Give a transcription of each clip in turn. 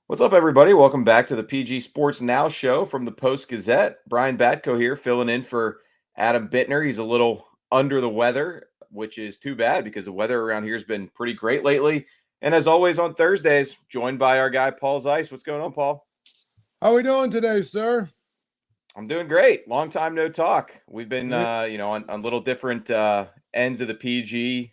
What's up, everybody? Welcome back to the PG Sports Now show from the Post-Gazette. Brian Batko here, filling in for Adam Bittner. He's a little under the weather, which is too bad because the weather around here has been pretty great lately. And as always on Thursdays, joined by our guy, Paul Zeise. What's going on, Paul? How we doing today, sir? I'm doing great. Long time no talk. We've been, on little different ends of the PG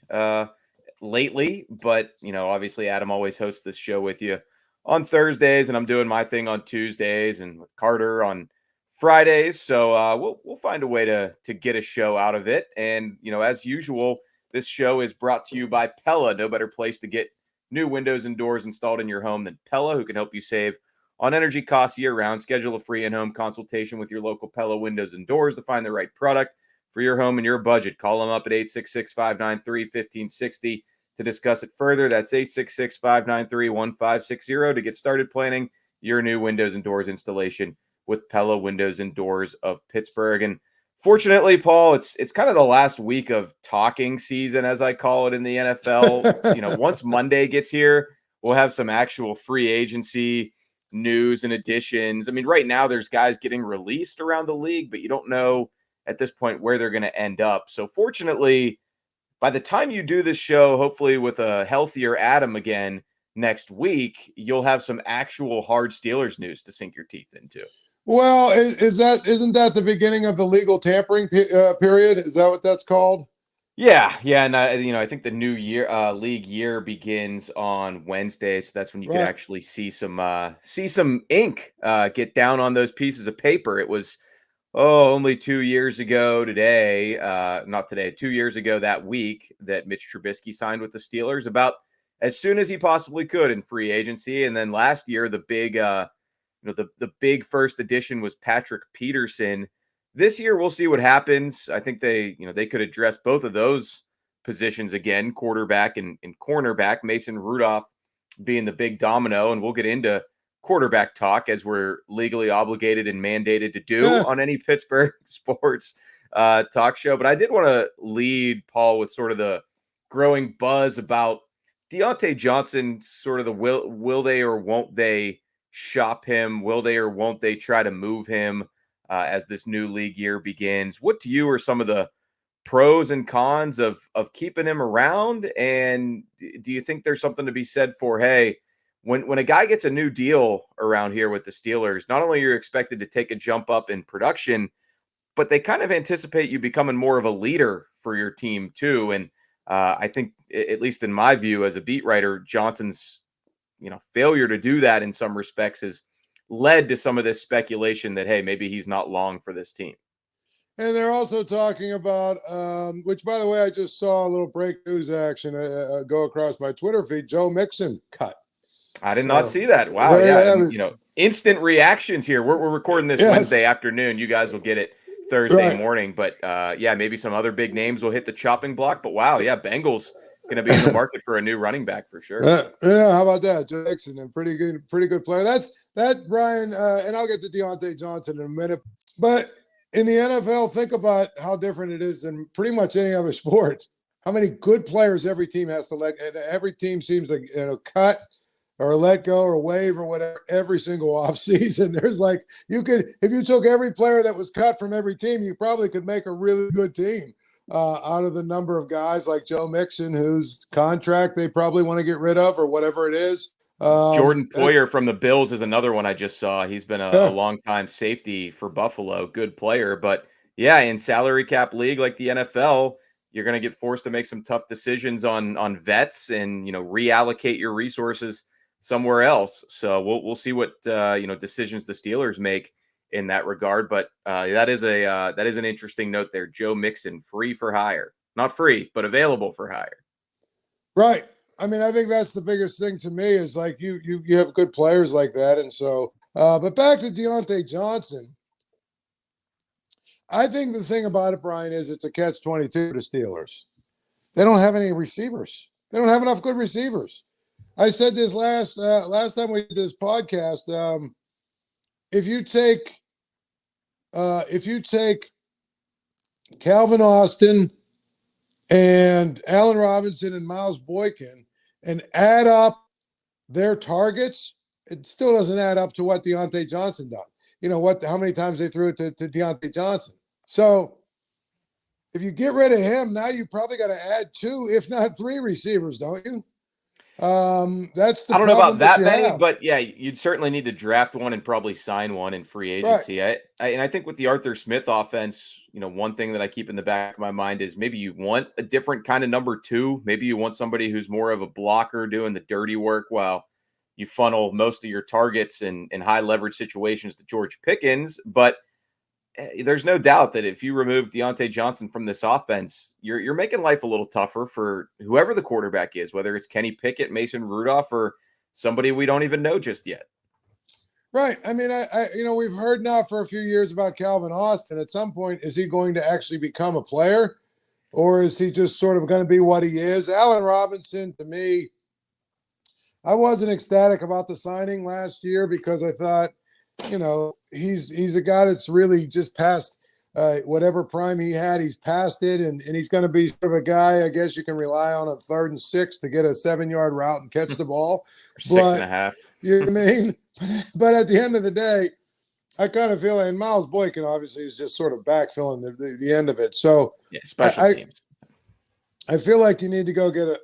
lately, but, obviously Adam always hosts this show with you on Thursdays, and I'm doing my thing on Tuesdays, and with Carter on Fridays. So we'll find a way to get a show out of it. And as usual, this show is brought to you by Pella. No better place to get new windows and doors installed in your home than Pella, who can help you save on energy costs year-round. Schedule a free in-home consultation with your local Pella Windows and Doors to find the right product for your home and your budget. Call them up at 866-593-1560 to discuss it further. That's 866-593-1560 to get started planning your new windows and doors installation with Pella Windows and Doors of Pittsburgh. And fortunately, Paul, it's kind of the last week of talking season, as I call it in the NFL. Once Monday gets here, we'll have some actual free agency news and additions. I mean, right now there's guys getting released around the league, but you don't know at this point where they're going to end up. So fortunately, by the time you do this show, hopefully with a healthier Adam again next week, you'll have some actual hard Steelers news to sink your teeth into. Well, isn't that the beginning of the legal tampering period? Is that what that's called? Yeah, and I think the new year league year begins on Wednesday, so that's when you can actually see some ink get down on those pieces of paper. It was only 2 years ago today, not today, 2 years ago that week that Mitch Trubisky signed with the Steelers about as soon as he possibly could in free agency. And then last year, the big, the big first addition was Patrick Peterson. This year, we'll see what happens. I think they could address both of those positions again, quarterback and cornerback, Mason Rudolph being the big domino. And we'll get into quarterback talk as we're legally obligated and mandated to do on any Pittsburgh sports talk show. But I did want to lead, Paul, with sort of the growing buzz about Diontae Johnson, sort of the will they or won't they shop him? Will they or won't they try to move him as this new league year begins? What to you are some of the pros and cons of keeping him around? And do you think there's something to be said for, hey, when a guy gets a new deal around here with the Steelers, not only are you expected to take a jump up in production, but they kind of anticipate you becoming more of a leader for your team too. And I think, at least in my view as a beat writer, Johnson's failure to do that in some respects has led to some of this speculation that, hey, maybe he's not long for this team. And they're also talking about, which, by the way, I just saw a little break news action go across my Twitter feed. Joe Mixon cut. I did not see that. Wow. Yeah. And, instant reactions here. We're recording this Wednesday afternoon. You guys will get it Thursday morning. But maybe some other big names will hit the chopping block. But wow, yeah, Bengals going to be in the market for a new running back for sure. How about that? Joe Mixon, and pretty good player. That's Brian, and I'll get to Diontae Johnson in a minute. But in the NFL, think about how different it is than pretty much any other sport. How many good players every team has to let. Every team seems to cut or let go or waive or whatever every single offseason. There's if you took every player that was cut from every team, you probably could make a really good team out of the number of guys like Joe Mixon, whose contract they probably want to get rid of or whatever it is. Jordan Poyer from the Bills is another one I just saw. He's been a long-time safety for Buffalo, good player. But yeah, in salary cap league like the NFL, you're going to get forced to make some tough decisions on vets and reallocate your resources somewhere else. So we'll see what decisions the Steelers make in that regard. But that is an interesting note there. Joe Mixon, free for hire, not free, but available for hire. Right. I mean, I think that's the biggest thing to me is like you have good players like that. And so, but back to Diontae Johnson. I think the thing about it, Brian, is it's a catch-22 to Steelers. They don't have any receivers. They don't have enough good receivers. I said this last time we did this podcast. If you take Calvin Austin and Allen Robinson and Miles Boykin and add up their targets, it still doesn't add up to what Diontae Johnson done. How many times they threw it to Diontae Johnson. So if you get rid of him, now you probably got to add 2, if not 3 receivers, don't you? That's the I don't know about problem that you many, have. but yeah, you'd certainly need to draft one and probably sign one in free Right. agency. And I think with the Arthur Smith offense, one thing that I keep in the back of my mind is maybe you want a different kind of number 2. Maybe you want somebody who's more of a blocker doing the dirty work while you funnel most of your targets in high leverage situations to George Pickens. But there's no doubt that if you remove Deontay Johnson from this offense, you're making life a little tougher for whoever the quarterback is, whether it's Kenny Pickett, Mason Rudolph, or somebody we don't even know just yet. Right. I mean, we've heard now for a few years about Calvin Austin. At some point, is he going to actually become a player, or is he just sort of going to be what he is? Allen Robinson, to me, I wasn't ecstatic about the signing last year because I thought, he's a guy that's really just past whatever prime he had. He's past it, and he's going to be sort of a guy, I guess, you can rely on 3rd and 6 to get a 7-yard route and catch the ball. 6.5. You know what I mean? But at the end of the day, I kind of feel, and Miles Boykin obviously is just sort of backfilling the end of it. So yeah, special teams. I feel like you need to go get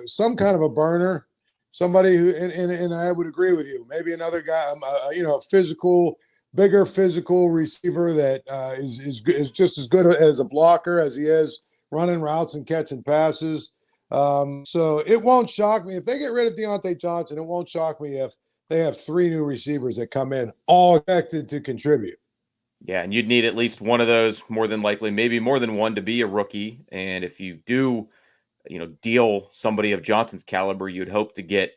some kind of a burner. Somebody who, and I would agree with you, maybe another guy, a bigger physical receiver that is just as good as a blocker as he is running routes and catching passes. So it won't shock me if they get rid of Diontae Johnson. It won't shock me if they have 3 new receivers that come in, all expected to contribute. Yeah, and you'd need at least one of those, more than likely, maybe more than one, to be a rookie. And if you do deal somebody of Johnson's caliber, you'd hope to get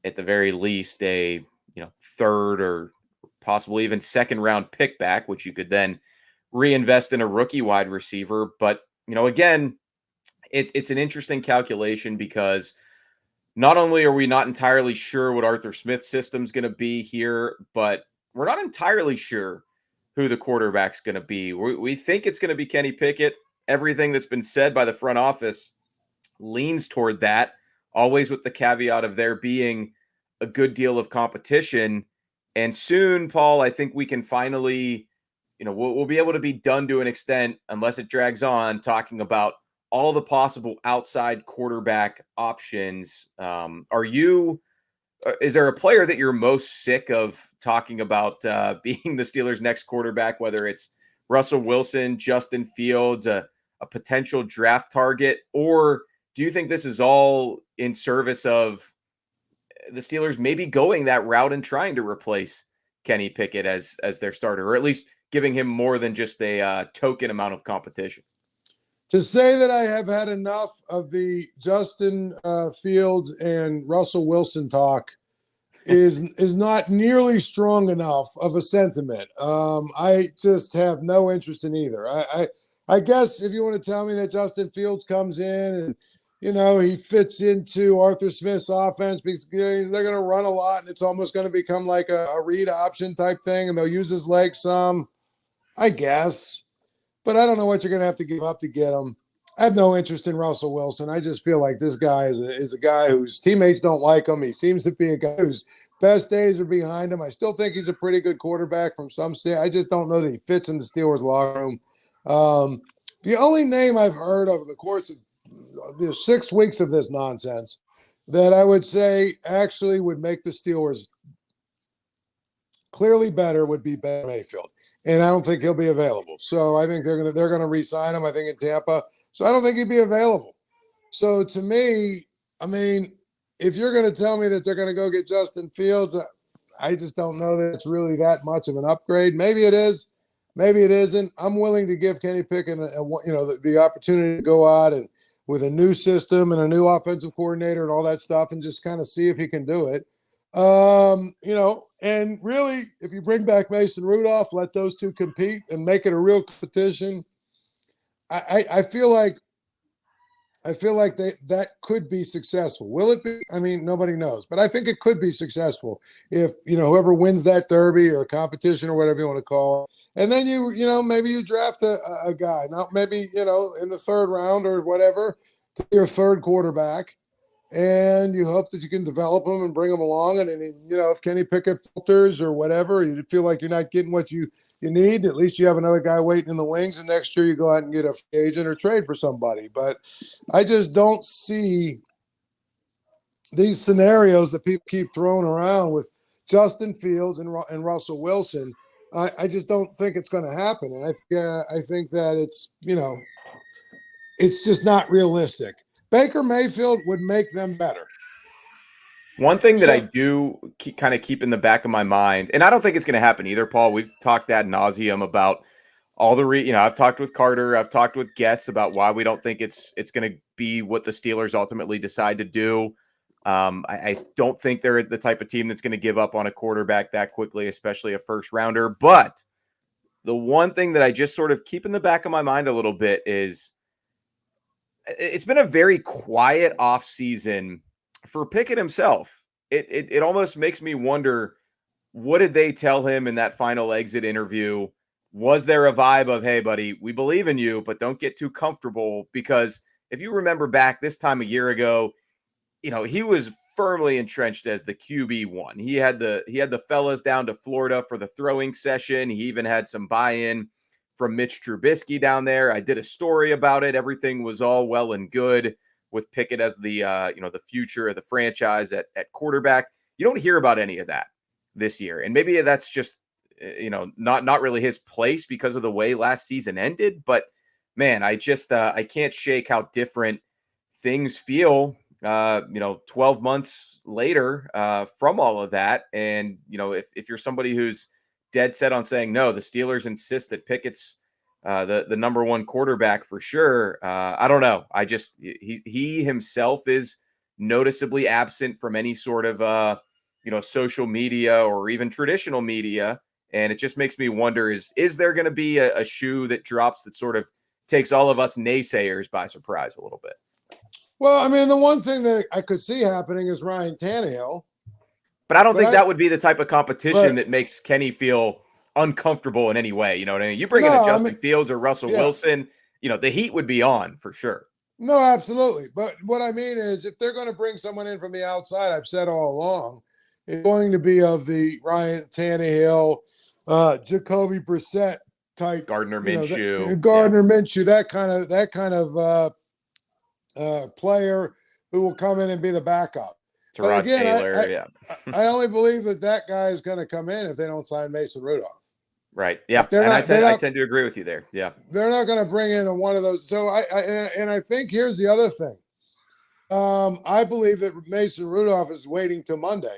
at the very least a 3rd or possibly even 2nd round pick back, which you could then reinvest in a rookie wide receiver. But again, it's an interesting calculation because not only are we not entirely sure what Arthur Smith's system's going to be here, but we're not entirely sure who the quarterback's going to be. We think it's going to be Kenny Pickett. Everything that's been said by the front office leans toward that, always with the caveat of there being a good deal of competition. And soon, Paul, I think we can finally, we'll be able to be done to an extent, unless it drags on, talking about all the possible outside quarterback options. Is there a player that you're most sick of talking about being the Steelers' next quarterback, whether it's Russell Wilson, Justin Fields, a potential draft target, or do you think this is all in service of the Steelers maybe going that route and trying to replace Kenny Pickett as their starter, or at least giving him more than just a token amount of competition? To say that I have had enough of the Justin Fields and Russell Wilson talk is not nearly strong enough of a sentiment. I just have no interest in either. I guess if you want to tell me that Justin Fields comes in and he fits into Arthur Smith's offense because they're going to run a lot and it's almost going to become like a read option type thing, and they'll use his legs some, I guess. But I don't know what you're going to have to give up to get him. I have no interest in Russell Wilson. I just feel like this guy is a guy whose teammates don't like him. He seems to be a guy whose best days are behind him. I still think he's a pretty good quarterback from some state. I just don't know that he fits in the Steelers locker room. The only name I've heard over the course of 6 weeks of this nonsense that I would say actually would make the Steelers clearly better would be Ben Mayfield. And I don't think he'll be available. So I think they're gonna re-sign him, I think, in Tampa. So I don't think he'd be available. So to me, I mean, if you're going to tell me that they're going to go get Justin Fields, I just don't know that it's really that much of an upgrade. Maybe it is. Maybe it isn't. I'm willing to give Kenny Pickett the opportunity to go out and with a new system and a new offensive coordinator and all that stuff and just kind of see if he can do it. And really, if you bring back Mason Rudolph, let those two compete and make it a real competition. I feel like that could be successful. Will it be? I mean, nobody knows, but I think it could be successful if whoever wins that derby or competition or whatever you want to call it. And then maybe you draft a guy, not maybe in the 3rd round or whatever, to your 3rd quarterback. and you hope that you can develop them and bring them along. And if Kenny Pickett falters or whatever, you feel like you're not getting what you need, at least you have another guy waiting in the wings, and next year you go out and get a free agent or trade for somebody. But I just don't see these scenarios that people keep throwing around with Justin Fields and Russell Wilson. I just don't think it's going to happen. And I think that it's just not realistic. Baker Mayfield would make them better. One thing that I do keep in the back of my mind, and I don't think it's going to happen either, Paul. We've talked ad nauseum about all the I've talked with Carter, I've talked with guests about why we don't think it's going to be what the Steelers ultimately decide to do. I don't think they're the type of team that's going to give up on a quarterback that quickly, especially a first rounder. But the one thing that I just sort of keep in the back of my mind a little bit is it's been a very quiet offseason for Pickett himself. It almost makes me wonder, what did they tell him in that final exit interview? Was there a vibe of, hey, buddy, we believe in you, but don't get too comfortable? Because if you remember back this time a year ago, he was firmly entrenched as the QB1. He had the fellas down to Florida for the throwing session. He even had some buy-in from Mitch Trubisky down there. I did a story about it. Everything was all well and good with Pickett as the the future of the franchise at quarterback. You don't hear about any of that this year. And maybe that's just, not really his place because of the way last season ended. But man, I just, I can't shake how different things feel, 12 months later from all of that. And, if you're somebody who's dead set on saying, no, the Steelers insist that Pickett's the number one quarterback for sure. I don't know. He himself is noticeably absent from any sort of, social media or even traditional media. And it just makes me wonder, is there going to be a shoe that drops that sort of takes all of us naysayers by surprise a little bit? Well, I mean, the one thing that I could see happening is Ryan Tannehill. But I don't think that would be the type of competition that makes Kenny feel uncomfortable in any way. You know what I mean? You bring in a Justin Fields or Russell Wilson, the heat would be on for sure. No, absolutely. But what I mean is, if they're going to bring someone in from the outside, I've said all along, it's going to be of the Ryan Tannehill, Jacoby Brissett type, Gardner Minshew, Minshew, that kind of player who will come in and be the backup. Tyrod Taylor, I only believe that guy is going to come in if they don't sign Mason Rudolph. Right. Yeah. And I tend to agree with you there. Yeah. They're not going to bring in one of those. So I think here's the other thing. I believe that Mason Rudolph is waiting till Monday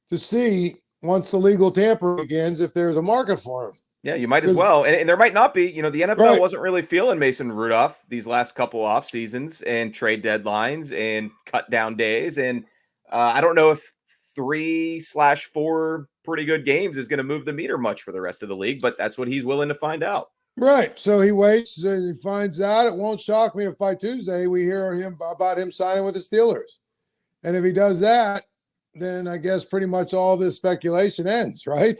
to see, once the legal tampering begins, if there's a market for him. Yeah, you might as well. And there might not be. The NFL wasn't really feeling Mason Rudolph these last couple off seasons and trade deadlines and cut down days. And I don't know if 3/4 pretty good games is going to move the meter much for the rest of the league, but that's what he's willing to find out. Right. So he waits, he finds out. It won't shock me if by Tuesday we hear about him signing with the Steelers. And if he does that, then I guess pretty much all this speculation ends, right?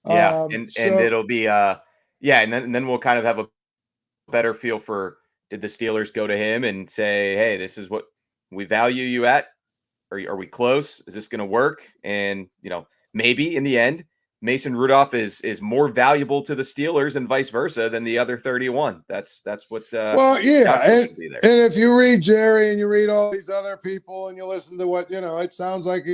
Yeah, and it'll be and then we'll kind of have a better feel for, did the Steelers go to him and say, hey, this is what we value you at? Are we close? Is this going to work? And maybe in the end, Mason Rudolph is more valuable to the Steelers and vice versa than the other 31. That's what. And if you read Jerry and you read all these other people and you listen to what it sounds like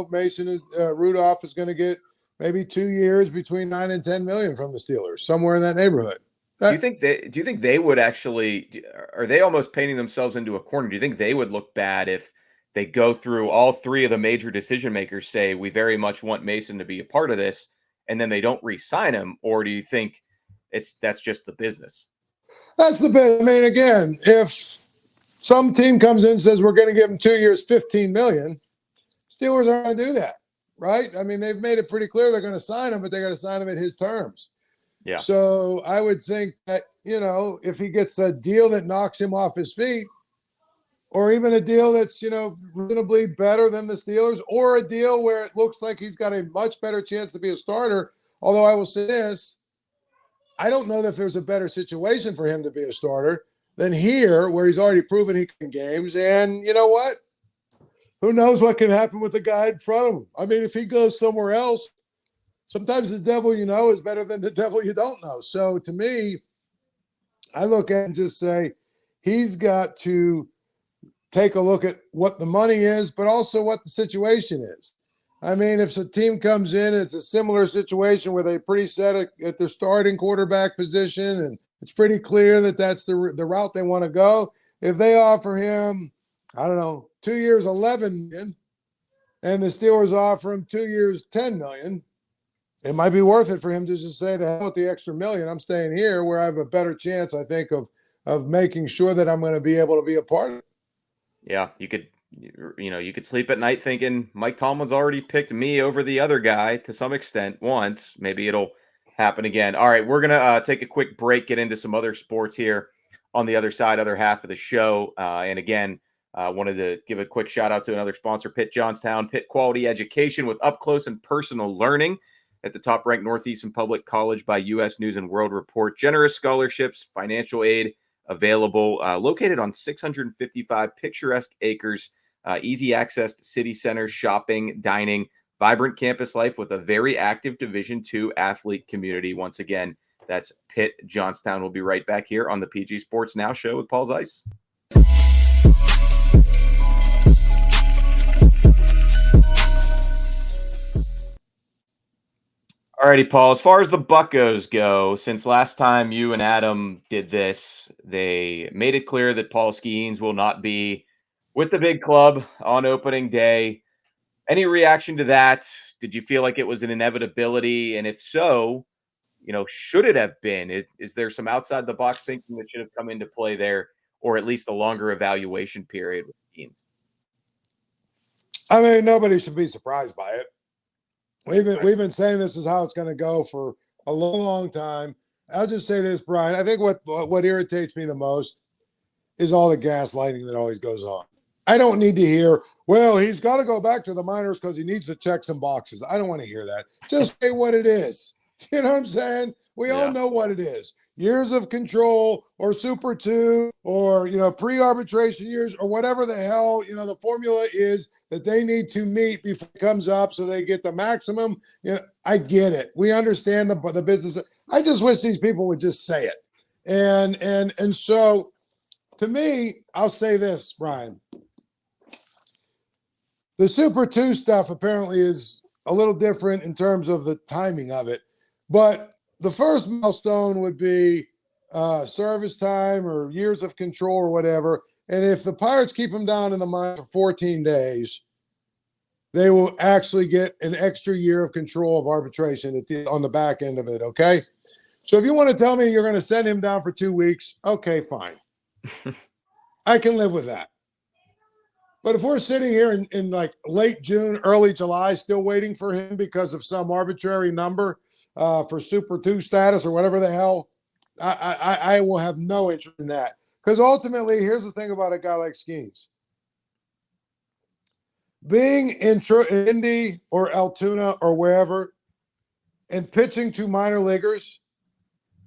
Mason Rudolph is going to get maybe 2 years between $9 and $10 million from the Steelers, somewhere in that neighborhood. Do you think they would actually? Are they almost painting themselves into a corner? Do you think they would look bad if they go through all three of the major decision makers, say, we very much want Mason to be a part of this, and then they don't re-sign him? Or do you think that's just the business? That's the bit. I mean, again, if some team comes in and says we're going to give him 2 years, $15 million, Steelers aren't going to do that, right? I mean, they've made it pretty clear they're going to sign him, but they're going to sign him at his terms. Yeah. So I would think that, if he gets a deal that knocks him off his feet, or even a deal that's, reasonably better than the Steelers, or a deal where it looks like he's got a much better chance to be a starter. Although I will say this, I don't know that there's a better situation for him to be a starter than here, where he's already proven he can games. And you know what? who knows what can happen with the guy in front of him? I mean, if he goes somewhere else, sometimes the devil you know is better than the devil you don't know. So to me, I look at it and just say he's got to take a look at what the money is, but also what the situation is. I mean, if a team comes in, it's a similar situation where they pretty set at their starting quarterback position, and it's pretty clear that that's the route they want to go. If they offer him, I don't know, 2 years, $11 million, and the Steelers offer him 2 years, $10 million, it might be worth it for him to just say, the hell with the extra million, I'm staying here where I have a better chance, I think, of making sure that I'm going to be able to be a part of it. Yeah, you could sleep at night thinking Mike Tomlin's already picked me over the other guy to some extent once. Maybe it'll happen again. All right, we're going to take a quick break, get into some other sports here on the other half of the show. And again, wanted to give a quick shout out to another sponsor, Pitt Johnstown, Pitt Quality Education with up close and personal learning at the top ranked Northeastern Public College by U.S. News and World Report. Generous scholarships, financial aid available, located on 655 picturesque acres, easy access to city center, shopping, dining, vibrant campus life with a very active Division II athlete community. Once again, that's Pitt Johnstown. We'll be right back here on the PG Sports Now show with Paul Zeise. Alrighty, Paul, as far as the Buccos go, since last time you and Adam did this, they made it clear that Paul Skenes will not be with the big club on opening day. Any reaction to that? Did you feel like it was an inevitability? And if so, should it have been? Is there some outside the box thinking that should have come into play there, or at least a longer evaluation period with Skenes? I mean, nobody should be surprised by it. We've been saying this is how it's going to go for a long, long time. I'll just say this, Brian. I think what irritates me the most is all the gaslighting that always goes on. I don't need to hear, well, he's got to go back to the minors because he needs to check some boxes. I don't want to hear that. Just say what it is. You know what I'm saying? We all know what it is. Years of control or Super 2 or, pre-arbitration years or whatever the hell, the formula is that they need to meet before it comes up so they get the maximum. I get it. We understand the business. I just wish these people would just say it. And so to me, I'll say this, Brian. The Super 2 stuff apparently is a little different in terms of the timing of it. But the first milestone would be service time or years of control or whatever. And if the Pirates keep him down in the mine for 14 days, they will actually get an extra year of control of arbitration on the back end of it, okay? So if you want to tell me you're going to send him down for 2 weeks, okay, fine. I can live with that. But if we're sitting here in like late June, early July, still waiting for him because of some arbitrary number for Super 2 status or whatever the hell, I will have no interest in that. Because ultimately, here's the thing about a guy like Skenes. Being in Indy or Altoona or wherever and pitching to minor leaguers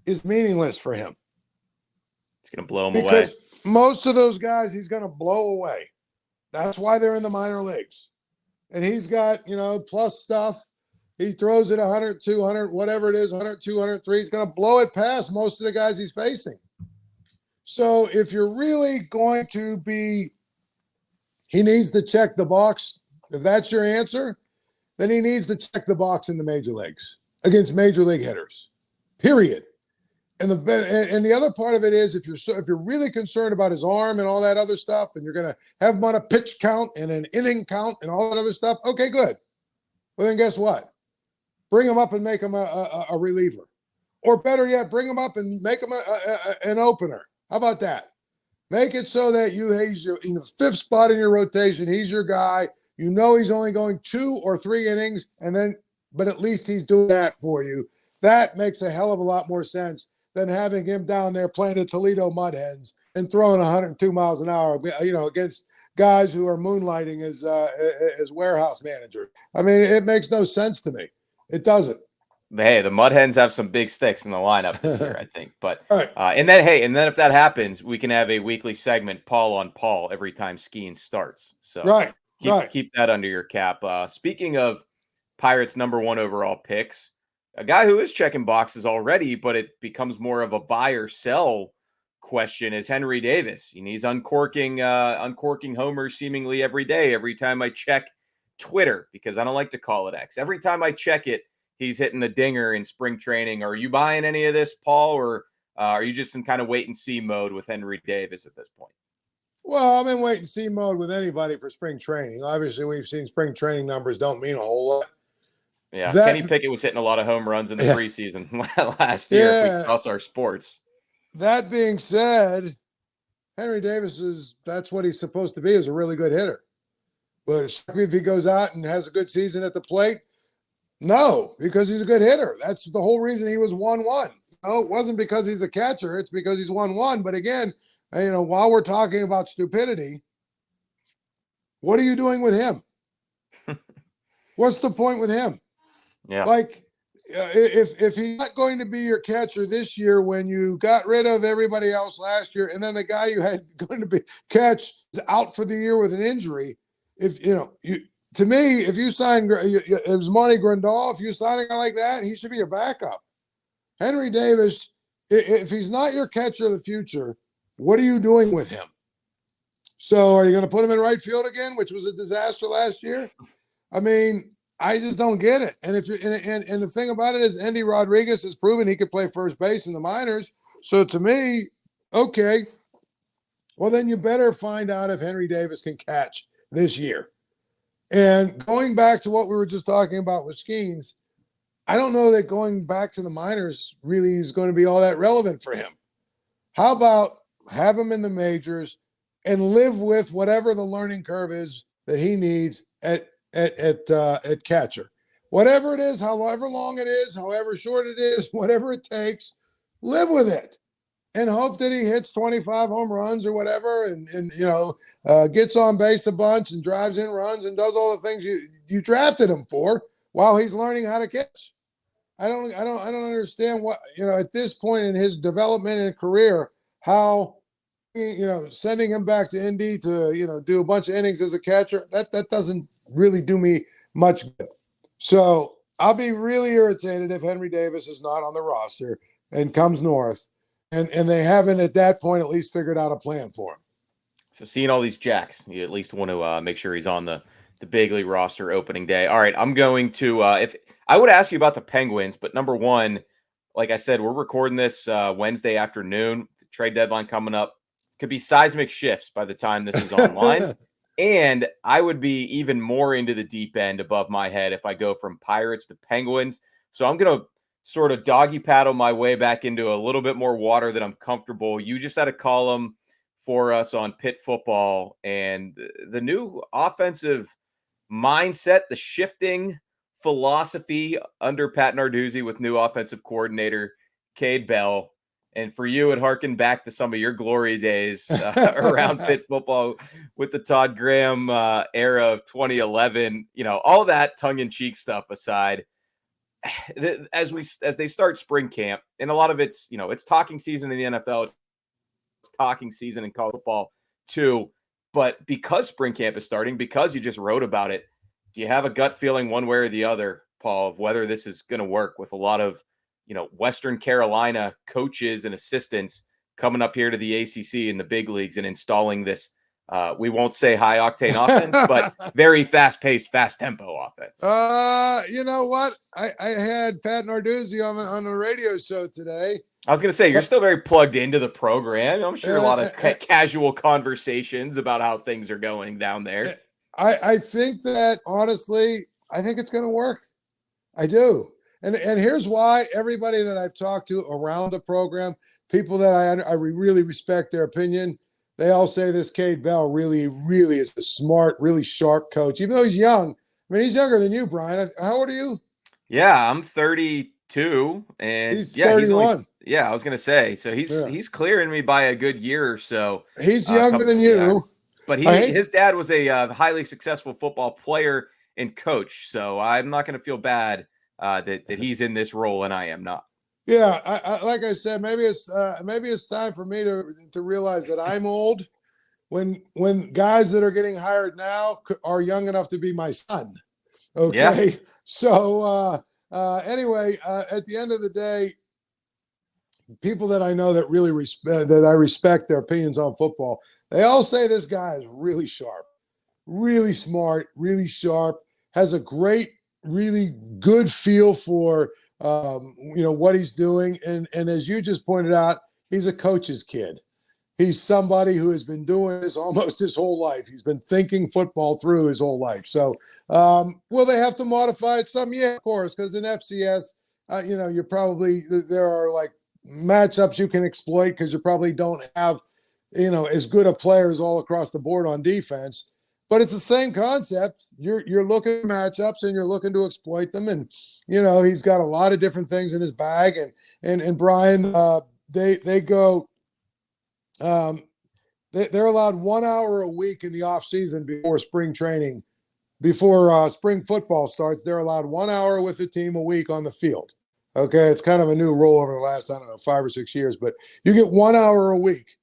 is meaningless for him. It's going to blow him away. Because most of those guys he's going to blow away. That's why they're in the minor leagues. And he's got, plus stuff. He throws it 100, 200, whatever it is, 100, 200, 103. He's going to blow it past most of the guys he's facing. So if you're really going to be, he needs to check the box. If that's your answer, then he needs to check the box in the major leagues against major league hitters, period. And the other part of it is if you're really concerned about his arm and all that other stuff, and you're going to have him on a pitch count and an inning count and all that other stuff, okay, good. Well, then guess what? Bring him up and make him a reliever. Or better yet, bring him up and make him an opener. How about that? Make it so that he's in the fifth spot in your rotation. He's your guy. He's only going 2 or 3 innings, but at least he's doing that for you. That makes a hell of a lot more sense than having him down there playing the Toledo Mud Hens and throwing 102 miles an hour, against guys who are moonlighting as warehouse manager. I mean, it makes no sense to me. It doesn't. Hey, the Mud Hens have some big sticks in the lineup this year, I think. But right. And then if that happens, we can have a weekly segment, Paul on Paul, every time Skenes starts. So right. Keep that under your cap. Speaking of Pirates' #1 overall picks, a guy who is checking boxes already, but it becomes more of a buy or sell question is Henry Davis. And he's uncorking homers seemingly every day. Every time I check Twitter, because I don't like to call it X. Every time I check it, he's hitting a dinger in spring training. Are you buying any of this, Paul, or are you just in kind of wait and see mode with Henry Davis at this point? Well, I'm in wait and see mode with anybody for spring training. Obviously, we've seen spring training numbers don't mean a whole lot. Yeah, Kenny Pickett was hitting a lot of home runs in the preseason last year. If we cross our sports. That being said, Henry Davis that's what he's supposed to be, is a really good hitter. But if he goes out and has a good season at the plate, no, because he's a good hitter. That's the whole reason he was 1-1. No, it wasn't because he's a catcher. It's because he's 1-1. But again, while we're talking about stupidity, what are you doing with him? What's the point with him? Yeah. Like, if he's not going to be your catcher this year, when you got rid of everybody else last year, and then the guy you had going to be catch is out for the year with an injury, to me, if you sign, it was Monty Grandal, if you sign a guy like that, he should be your backup. Henry Davis, if he's not your catcher of the future, what are you doing with him? So are you going to put him in right field again, which was a disaster last year? I mean, I just don't get it. And and the thing about it is, Andy Rodriguez has proven he could play first base in the minors. So to me, okay, well then you better find out if Henry Davis can catch this year. And going back to what we were just talking about with Skenes, I don't know that going back to the minors really is going to be all that relevant for him. How about have him in the majors and live with whatever the learning curve is that he needs at catcher, whatever it is, however long it is, however short it is, whatever it takes, live with it and hope that he hits 25 home runs or whatever, and gets on base a bunch and drives in runs and does all the things you drafted him for while he's learning how to catch. I don't understand what, at this point in his development and career, how, sending him back to Indy to, do a bunch of innings as a catcher, that doesn't really do me much good. So I'll be really irritated if Henry Davis is not on the roster and comes north and they haven't at that point at least figured out a plan for him. So seeing all these jacks, you at least want to make sure he's on the big league roster opening day. All right, I'm going to if I would ask you about the Penguins, but number one, like I said, we're recording this Wednesday afternoon. The trade deadline coming up. Could be seismic shifts by the time this is online. And I would be even more into the deep end above my head if I go from Pirates to Penguins. So I'm going to sort of doggy paddle my way back into a little bit more water than I'm comfortable. You just had a column for us on Pitt football and the new offensive mindset, the shifting philosophy under Pat Narduzzi with new offensive coordinator Cade Bell. And for you, it harkened back to some of your glory days around Pitt football with the Todd Graham era of 2011. All that tongue-in-cheek stuff aside, as they start spring camp, and a lot of it's talking season in the NFL, it's talking season in college football too. But because spring camp is starting, because you just wrote about it, do you have a gut feeling one way or the other, Paul, of whether this is going to work with a lot of Western Carolina coaches and assistants coming up here to the ACC in the big leagues and installing this, we won't say high octane offense, but very fast paced, fast tempo offense? You know what? I had Pat Narduzzi on the radio show today. I was going to say, you're still very plugged into the program. I'm sure a lot of casual conversations about how things are going down there. I think that, honestly, I think it's going to work. I do. And here's why. Everybody that I've talked to around the program, people that I really respect their opinion, they all say this Cade Bell really, really is a smart, really sharp coach, even though he's young. I mean, he's younger than you, Brian. How old are you? Yeah, I'm 32. And he's 31. I was going to say. So he's clearing me by a good year or so. He's younger than you. Yeah. But his dad was a highly successful football player and coach. So I'm not going to feel bad that he's in this role and I am not. Yeah, I like I said, maybe it's time for me to realize that I'm old when guys that are getting hired now are young enough to be my son. Okay. Yeah. So anyway, at the end of the day, people that I know that really that I respect their opinions on football, they all say this guy is really sharp, really smart, really sharp, has a great, really good feel for what he's doing. And as you just pointed out, he's a coach's kid. He's somebody who has been doing this almost his whole life. He's been thinking football through his whole life. So will they have to modify it some? Yeah, of course, because in FCS, you're probably, there are like matchups you can exploit because you probably don't have, as good of players all across the board on defense. But it's the same concept. You're looking at matchups and you're looking to exploit them. And, he's got a lot of different things in his bag. And Brian, they go, they're allowed 1 hour a week in the off season before spring training, before spring football starts. They're allowed 1 hour with the team a week on the field. Okay. It's kind of a new rule over the last, 5 or 6 years, but you get 1 hour a week.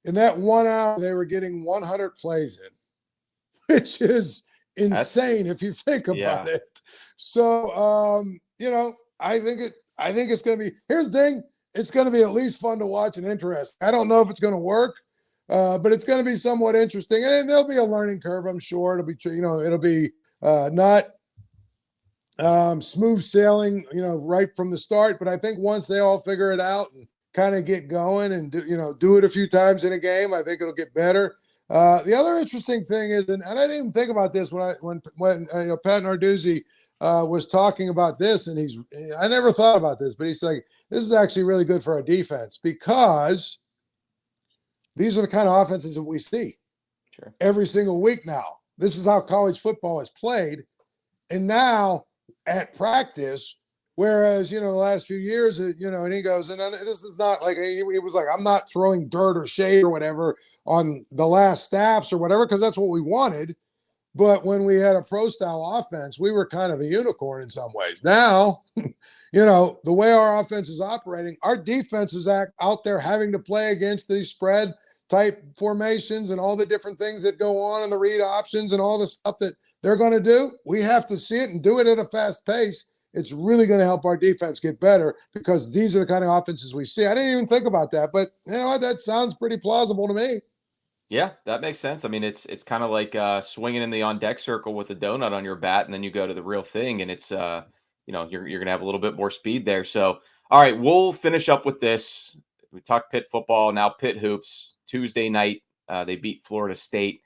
In that 1 hour, they were getting 100 plays in, which is insane if you think about it. So, I think it's going to be, here's the thing. It's going to be at least fun to watch and interesting. I don't know if it's going to work, but it's going to be somewhat interesting. And there'll be a learning curve, I'm sure. It'll be, it'll be not smooth sailing, right from the start. But I think once they all figure it out and kind of get going and do it a few times in a game, I think it'll get better. The other interesting thing is, and I didn't even think about this when Pat Narduzzi was talking about this, and I never thought about this, but he's like, this is actually really good for our defense because these are the kind of offenses that we see every single week now. This is how college football is played. And now at practice, whereas, the last few years, and he goes, and this is not like, he was like, I'm not throwing dirt or shade or whatever on the last staffs or whatever, because that's what we wanted. But when we had a pro-style offense, we were kind of a unicorn in some ways. Now, the way our offense is operating, our defense is out there having to play against these spread type formations and all the different things that go on in the read options and all the stuff that they're going to do. We have to see it and do it at a fast pace. It's really going to help our defense get better because these are the kind of offenses we see. I didn't even think about that, but that sounds pretty plausible to me. Yeah, that makes sense. I mean, it's kind of like swinging in the on deck circle with a donut on your bat, and then you go to the real thing, and it's you're going to have a little bit more speed there. So, all right, we'll finish up with this. We talked Pitt football, now Pitt hoops. Tuesday night, they beat Florida State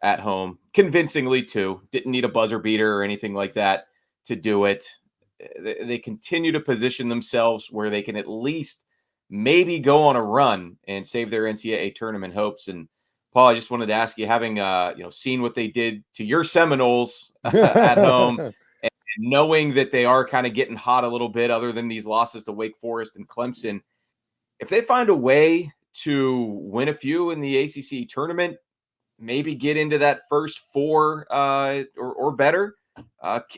at home convincingly too. Didn't need a buzzer beater or anything like that to do it. They continue to position themselves where they can at least maybe go on a run and save their NCAA tournament hopes. And Paul, I just wanted to ask you, having seen what they did to your Seminoles at home, and knowing that they are kind of getting hot a little bit, other than these losses to Wake Forest and Clemson, if they find a way to win a few in the ACC tournament, maybe get into that first four or better,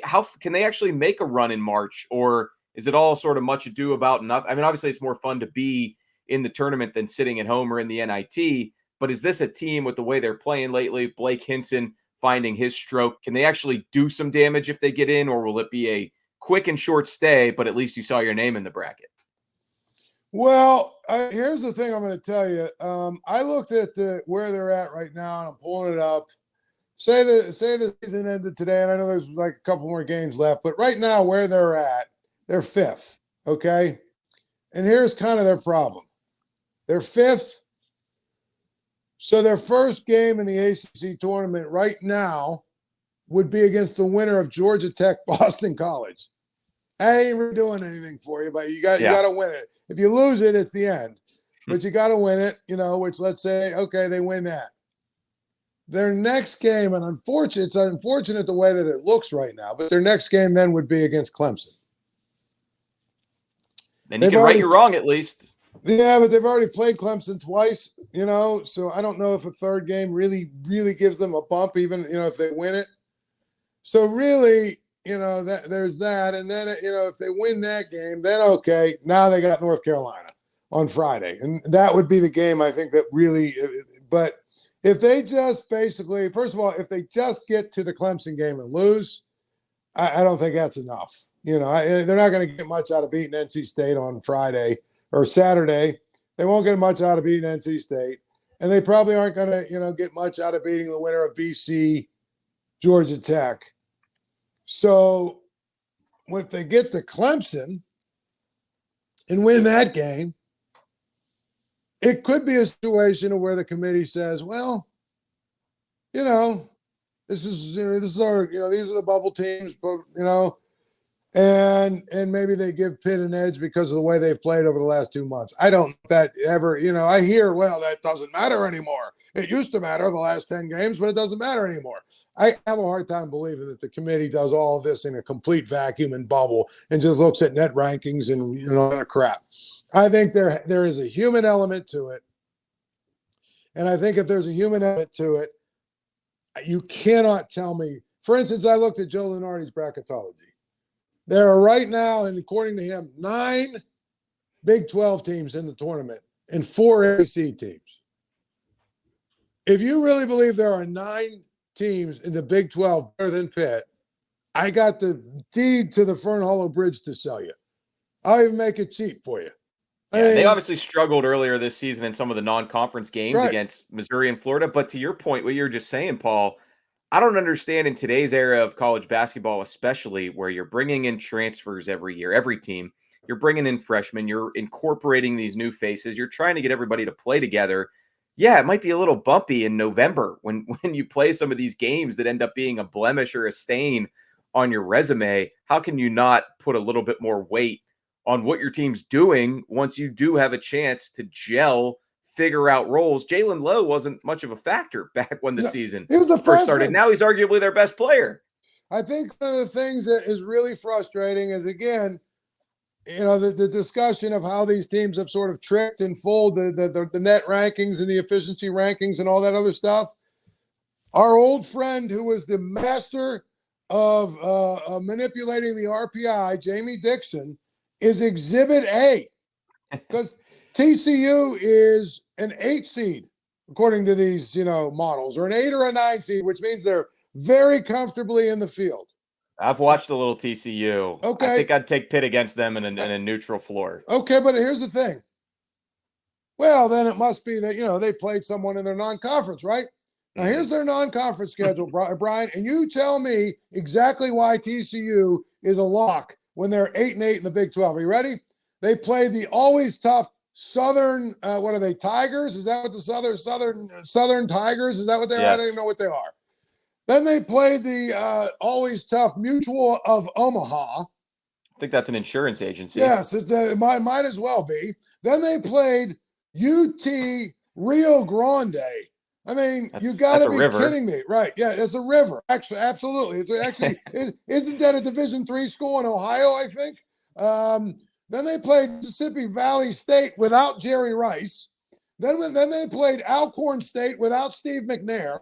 how can they actually make a run in March? Or is it all sort of much ado about nothing? I mean, obviously it's more fun to be in the tournament than sitting at home or in the NIT, but is this a team with the way they're playing lately, Blake Hinson finding his stroke, can they actually do some damage if they get in, or will it be a quick and short stay, but at least you saw your name in the bracket? Well, here's the thing I'm going to tell you. I looked at where they're at right now, and I'm pulling it up. Say the season ended today, and I know there's like a couple more games left, but right now where they're at, they're fifth, okay? And here's kind of their problem. They're fifth. So their first game in the ACC tournament right now would be against the winner of Georgia Tech, Boston College. I ain't really doing anything for you, but you got to win it. If you lose it, it's the end. But you got to win it, which let's say, okay, they win that. Their next game, and it's unfortunate the way that it looks right now, but their next game then would be against Clemson. Then you can right your wrong at least. Yeah, but they've already played Clemson twice, so I don't know if a third game really, really gives them a bump, even, if they win it. So really, that there's that. And then, if they win that game, then okay, now they got North Carolina on Friday. And that would be the game, I think, that really, but If they just basically, first of all, if they just get to the Clemson game and lose, I don't think that's enough. They're not going to get much out of beating NC State on Friday or Saturday. They won't get much out of beating NC State. And they probably aren't going to, get much out of beating the winner of BC, Georgia Tech. So if they get to Clemson and win that game, it could be a situation where the committee says, well, this is our, these are the bubble teams, but, and maybe they give Pitt an edge because of the way they've played over the last 2 months. I don't that ever, I hear, well, that doesn't matter anymore. It used to matter the last 10 games, but it doesn't matter anymore. I have a hard time believing that the committee does all of this in a complete vacuum and bubble and just looks at net rankings and that crap. I think there is a human element to it. And I think if there's a human element to it, you cannot tell me. For instance, I looked at Joe Lunardi's bracketology. There are right now, and according to him, 9 Big 12 teams in the tournament and 4 SEC teams. If you really believe there are 9 teams in the Big 12 better than Pitt, I got the deed to the Fern Hollow Bridge to sell you. I'll even make it cheap for you. Yeah, they obviously struggled earlier this season in some of the non-conference games against Missouri and Florida. But to your point, what you were just saying, Paul, I don't understand in today's era of college basketball, especially where you're bringing in transfers every year, every team, you're bringing in freshmen, you're incorporating these new faces, you're trying to get everybody to play together. Yeah, it might be a little bumpy in November when you play some of these games that end up being a blemish or a stain on your resume. How can you not put a little bit more weight on what your team's doing once you do have a chance to gel, figure out roles? Jalen Lowe wasn't much of a factor back when the season first started. Now he's arguably their best player. I think one of the things that is really frustrating is, again, the discussion of how these teams have sort of tricked and fooled the net rankings and the efficiency rankings and all that other stuff. Our old friend who was the master of manipulating the RPI, Jamie Dixon, is Exhibit A, because TCU is an 8 seed, according to these, models, or an 8 or a 9 seed, which means they're very comfortably in the field. I've watched a little TCU. Okay. I think I'd take Pitt against them in a neutral floor. Okay, but here's the thing. Well, then it must be that, they played someone in their non-conference, right? Now, here's their non-conference schedule, Brian, and you tell me exactly why TCU is a lock when they're 8-8 in the Big 12. Are you ready? They play the always tough Southern, what are they, Tigers? Is that what the Southern Tigers? Is that what they are? I don't even know what they are. Then they played the always tough Mutual of Omaha. I think that's an insurance agency. Yes, it might as well be. Then they played UT Rio Grande. I mean, you got to be kidding me, right? Yeah, it's a river. Actually, absolutely. Isn't that a Division III school in Ohio? I think. Then they played Mississippi Valley State without Jerry Rice. Then they played Alcorn State without Steve McNair.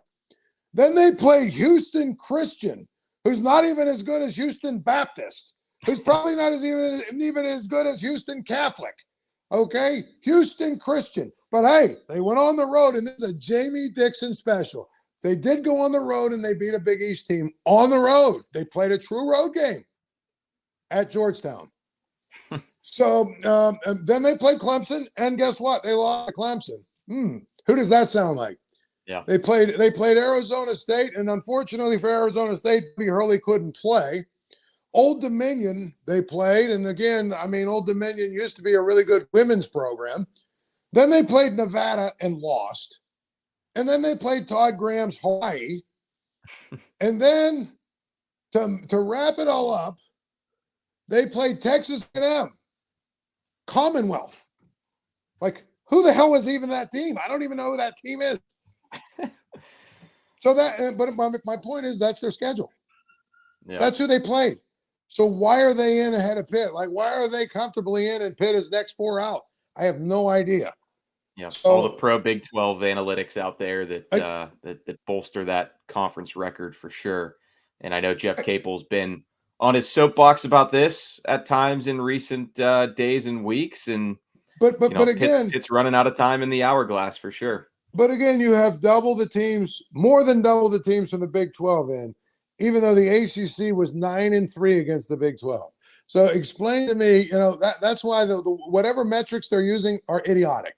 Then they played Houston Christian, who's not even as good as Houston Baptist, who's probably not even as good as Houston Catholic. Okay, Houston Christian. But hey, they went on the road, and this is a Jamie Dixon special. They did go on the road, and they beat a Big East team on the road. They played a true road game at Georgetown. So then they played Clemson, and guess what? They lost to Clemson. Who does that sound like? Yeah. They played Arizona State, and unfortunately for Arizona State, Bobby Hurley couldn't play. Old Dominion, they played, and again, Old Dominion used to be a really good women's program. Then they played Nevada and lost. And then they played Todd Graham's Hawaii. And then to wrap it all up, they played Texas A&M, Commonwealth. Like, who the hell was even that team? I don't even know who that team is. But my point is that's their schedule. Yeah. That's who they played. So why are they in ahead of Pitt? Like, why are they comfortably in and Pitt is next 4 out? I have no idea. Yeah, so, all the pro Big 12 analytics out there that bolster that conference record for sure. And I know Jeff Capel's been on his soapbox about this at times in recent days and weeks. And but again, Pitt's running out of time in the hourglass for sure. But again, you have double the teams, more than double the teams from the Big 12 in, even though the ACC was 9-3 against the Big 12. So explain to me, that's why the whatever metrics they're using are idiotic.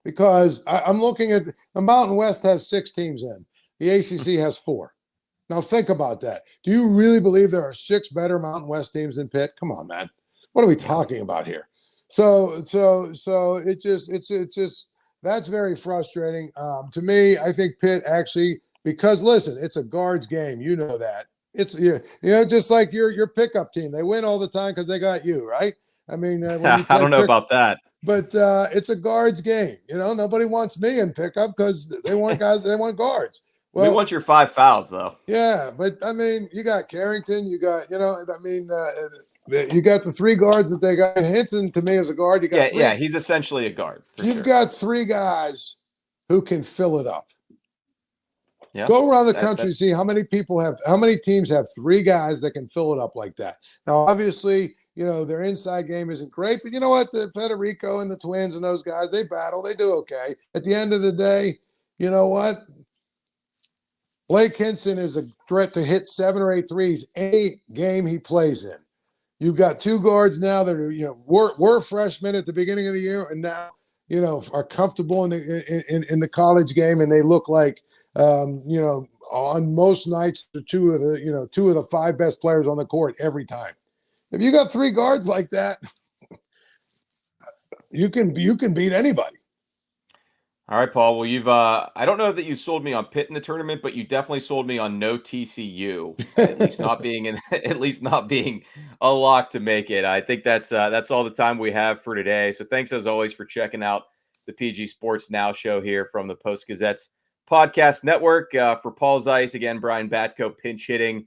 Because I'm looking at the Mountain West has 6 teams in. The ACC has 4. Now think about that. Do you really believe there are 6 better Mountain West teams than Pitt? Come on, man. What are we talking about here? So it's just that's very frustrating. To me, I think Pitt actually, because listen, it's a guards game. You know that. It's just like your pickup team. They win all the time because they got you, right? I mean, when you I don't know about that. But it's a guards game. Nobody wants me in pickup because they want guys. They want guards. Well, we want your 5 fouls, though. Yeah, but I mean, you got Carrington. You got you got the 3 guards that they got. Henson to me is a guard. You got he's essentially a guard. You've got 3 guys who can fill it up. Yeah, go around the country and see how many teams have 3 guys that can fill it up like that. Now, obviously, their inside game isn't great, but you know what? The Federico and the Twins and those guys, they battle. They do okay. At the end of the day, you know what? Blake Henson is a threat to hit 7 or 8 threes any game he plays in. You've got 2 guards now that are, were freshmen at the beginning of the year and now, are comfortable in the college game, and they look like, on most nights, 2 of the 5 best players on the court every time. If you got 3 guards like that, you can beat anybody. All right, Paul. Well, you've I don't know that you sold me on Pitt in the tournament, but you definitely sold me on no TCU, at least not being a lock to make it. I think that's all the time we have for today. So thanks as always for checking out the PG Sports Now show here from the Post-Gazette's podcast network. For Paul Zeise, again, Brian Batko pinch hitting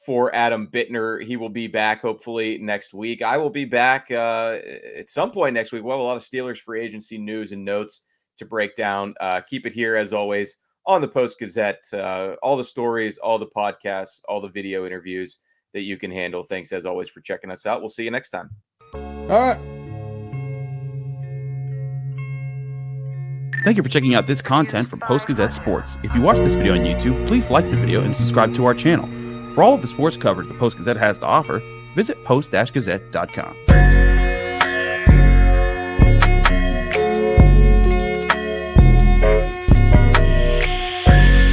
for Adam Bittner. He will be back hopefully next week. I will be back at some point next week. We'll have a lot of Steelers free agency news and notes to break down. Keep it here as always on the Post-Gazette. All the stories, all the podcasts, all the video interviews that you can handle. Thanks as always for checking us out. We'll see you next time. All right. Thank you for checking out this content from Post-Gazette Sports. If you watch this video on YouTube, please like the video and subscribe to our channel. For all of the sports coverage the Post-Gazette has to offer, visit post-gazette.com.